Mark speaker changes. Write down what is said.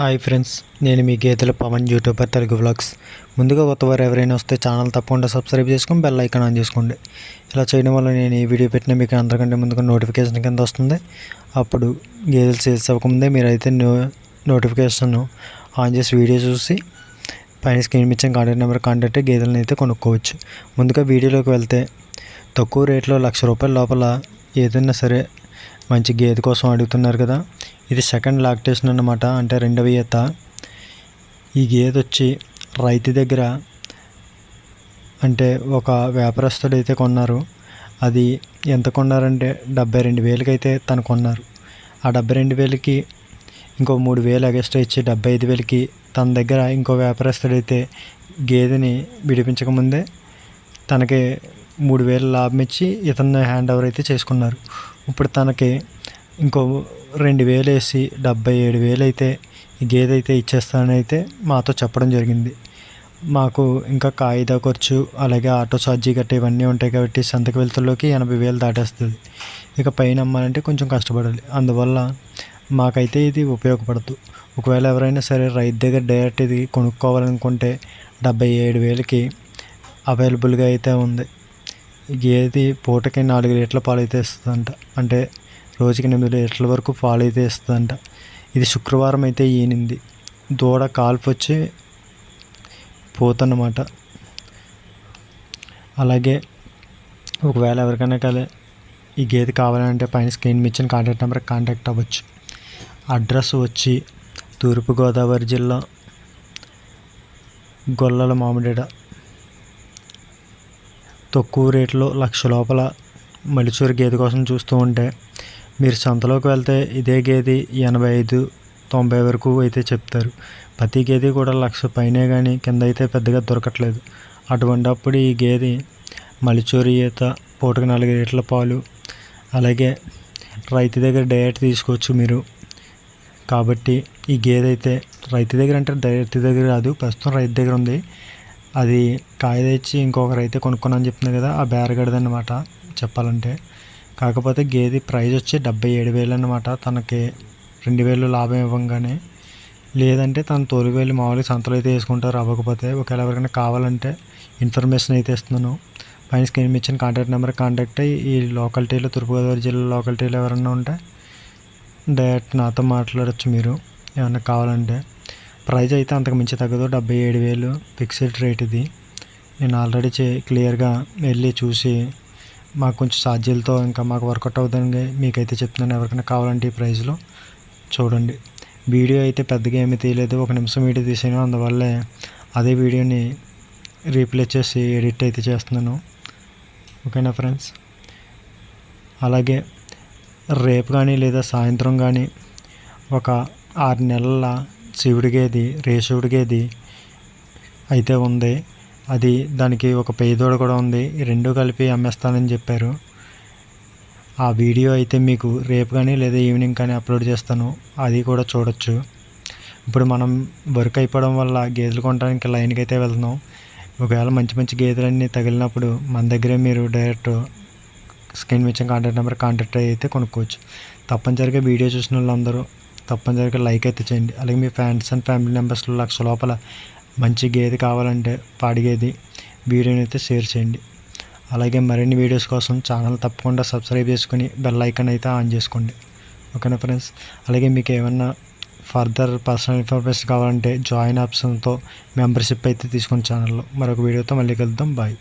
Speaker 1: Hi friends, నేను మీ గేదెల Pawan YouTuber Telugu vlogs. ముందుగా కొత్తవారు ఎవరైనా వస్తే ఛానల్ తప్పకుండా సబ్స్క్రైబ్ చేసుకొని బెల్ ఐకాన్ ఆన్ చేసుకోండి. ఇలా చేయడం వల్ల నేను ఈ వీడియో పెట్టిన మీకు అందరికంటే ముందుగా నోటిఫికేషన్ కింద వస్తుంది. అప్పుడు గేదెలు సేల్స్ అవ్వకముందే మీరైతే నోటిఫికేషన్ ఆన్ చేసి వీడియో చూసి పైన స్క్రీన్ ఇచ్చిన కాంటాక్ట్ నెంబర్ కాంటాక్ట్ గేదెలను అయితే కొనుక్కోవచ్చు. ముందుగా వీడియోలోకి వెళ్తే తక్కువ రేట్లో ₹1,00,000 లోపల ఏదైనా సరే మంచి గేదె కోసం అడుగుతున్నారు కదా. ఇది సెకండ్ లాక్టేషన్ అన్నమాట, అంటే రెండవ ఈత. ఈ గేదె వచ్చి రైతు దగ్గర అంటే ఒక వ్యాపారస్తుడు అయితే కొన్నారు. అది ఎంత కొన్నారంటే 72,000కి అయితే తను కొన్నారు. ఆ 72,000కి ఇంకో 3,000 ఎక్స్ట్రా ఇచ్చి 75,000కి తన దగ్గర ఇంకో వ్యాపారస్తుడైతే గేదెని విడిపించకముందే తనకి 3,000 లాభం ఇచ్చి ఇతన్ని హ్యాండ్ ఓవర్ అయితే చేసుకున్నారు. ఇప్పుడు తనకి ఇంకో 2,000 వేసి 77,000 అయితే ఈ గేదె అయితే ఇచ్చేస్తానని అయితే మాతో చెప్పడం జరిగింది. మాకు ఇంకా కాయిదా ఖర్చు అలాగే ఆటో ఛార్జీ గట్రా ఇవన్నీ ఉంటాయి కాబట్టి సంతకి వెళ్తుల్లోకి 80,000 దాటేస్తుంది. ఇక పైన అమ్మాలంటే కొంచెం కష్టపడాలి. అందువల్ల మాకైతే ఇది ఉపయోగపడదు. ఒకవేళ ఎవరైనా సరే రైతు దగ్గర డైరెక్ట్ ఇది కొనుక్కోవాలనుకుంటే 77,000కి అవైలబుల్గా అయితే ఉంది. ఈ గేదె పూటకి 4 లీటర్ల పాలు అయితే ఇస్తుందంట, అంటే రోజుకి 8 లీటర్ల వరకు పాలు అయితే ఇస్తుందంట. ఇది శుక్రవారం అయితే ఈనింది. దూడ కాల్పు వచ్చి పోతన్నమాట. అలాగే ఒకవేళ ఎవరికైనా ఈ గేదె కావాలంటే పైన స్క్రీన్ ఇచ్చిన కాంటాక్ట్ నెంబర్ కాంటాక్ట్ అవ్వచ్చు. అడ్రస్ వచ్చి తూర్పుగోదావరి జిల్లా గొల్లల మామిడిడ. తక్కువ రేట్లో 1,00,000 లోపల మలిచూరు గేదె కోసం చూస్తూ ఉంటే మీరు సంతలోకి వెళ్తే ఇదే గేదె 85-90 వరకు అయితే చెప్తారు. ప్రతి గేదె కూడా 1,00,000 పైనే కానీ కింద అయితే పెద్దగా దొరకట్లేదు. అటువంటప్పుడు ఈ గేదె మలిచూరు ఈత, పూటకు 4 లీటర్ల పాలు, అలాగే రైతు దగ్గర డైరెక్ట్ తీసుకోవచ్చు మీరు. కాబట్టి ఈ గేదె అయితే రైతు దగ్గర అంటే డైరెక్ట్ దగ్గర కాదు, ప్రస్తుతం రైతు దగ్గర ఉంది. అది కాయిదా ఇచ్చి ఇంకొకరు అయితే కొనుక్కున్నాను చెప్తుంది కదా, ఆ బేరగడదన్నమాట చెప్పాలంటే. కాకపోతే గేదె ప్రైజ్ వచ్చి 77,000 అన్నమాట. తనకి 2,000 లాభం ఇవ్వగానే, లేదంటే తను తోలు వెళ్ళి మామూలుగా సంతలో అయితే వేసుకుంటారు అవ్వకపోతే. ఒకవేళ ఎవరికైనా కావాలంటే ఇన్ఫర్మేషన్ అయితే ఇస్తున్నాను. పైన స్క్రీన్ ఇచ్చిన కాంటాక్ట్ నెంబర్ కాంటాక్ట్ అయ్యి ఈ లోకాలిటీలో తూర్పుగోదావరి జిల్లా లోకాలిటీలో ఎవరైనా ఉంటే డైరెక్ట్ నాతో మాట్లాడచ్చు మీరు ఏమన్నా కావాలంటే. ప్రైజ్ అయితే అంతకు మించి తగ్గదు. 77,000 ఫిక్స్డ్ రేట్ ఇది. నేను ఆల్రెడీ క్లియర్గా వెళ్ళి చూసి మాకు కొంచెం ఛార్జీలతో ఇంకా మాకు వర్కౌట్ అవుతుందని మీకైతే చెప్తున్నాను. ఎవరికైనా కావాలంటే ఈ ప్రైస్లో చూడండి. వీడియో అయితే పెద్దగా ఏమీ తీయలేదు, 1 నిమిషం వీడియో తీసాను. అందువల్లే అదే వీడియోని రీప్లే చేసి ఎడిట్ అయితే చేస్తున్నాను. ఓకేనా ఫ్రెండ్స్. అలాగే రేపు కానీ లేదా సాయంత్రం కానీ ఒక 6 నెలల శివుడి గేది, రేషుడి గేది అయితే ఉంది. అది దానికి ఒక పెయ్యదోడ కూడా ఉంది. ఈ రెండు కలిపి అమ్మేస్తానని చెప్పారు. ఆ వీడియో అయితే మీకు రేపు కానీ లేదా ఈవినింగ్ కానీ అప్లోడ్ చేస్తాను, అది కూడా చూడొచ్చు. ఇప్పుడు మనం వర్క్ అయిపోవడం వల్ల గేదెలు కొనడానికి లైన్కి అయితే వెళ్తున్నాం. ఒకవేళ మంచి మంచి గేదెలన్నీ తగిలినప్పుడు మన దగ్గరే మీరు డైరెక్ట్ స్క్రీన్ ఇచ్చిన కాంటాక్ట్ నెంబర్ కాంటాక్ట్ అయితే కొనుక్కోవచ్చు. తప్పనిసరిగా వీడియో చూసిన వాళ్ళందరూ తప్పనిసరిగా లైక్ అయితే చేయండి. అలాగే మీ ఫ్రెండ్స్ అండ్ ఫ్యామిలీ మెంబర్స్లో 1,00,000 లోపల మంచి గేదె కావాలంటే పాడిగేది వీడియోని అయితే షేర్ చేయండి. అలాగే మరిన్ని వీడియోస్ కోసం ఛానల్ తప్పకుండా సబ్స్క్రైబ్ చేసుకుని బెల్ ఐకాన్ అయితే ఆన్ చేసుకోండి. ఓకేనా ఫ్రెండ్స్. అలాగే మీకు ఏమన్నా ఫర్దర్ పర్సనల్ ఇన్ఫర్మేషన్ కావాలంటే జాయిన్ ఆప్షన్తో మెంబర్షిప్ అయితే తీసుకుని ఛానల్లో. మరొక వీడియోతో మళ్ళీ కలుద్దాం. బాయ్.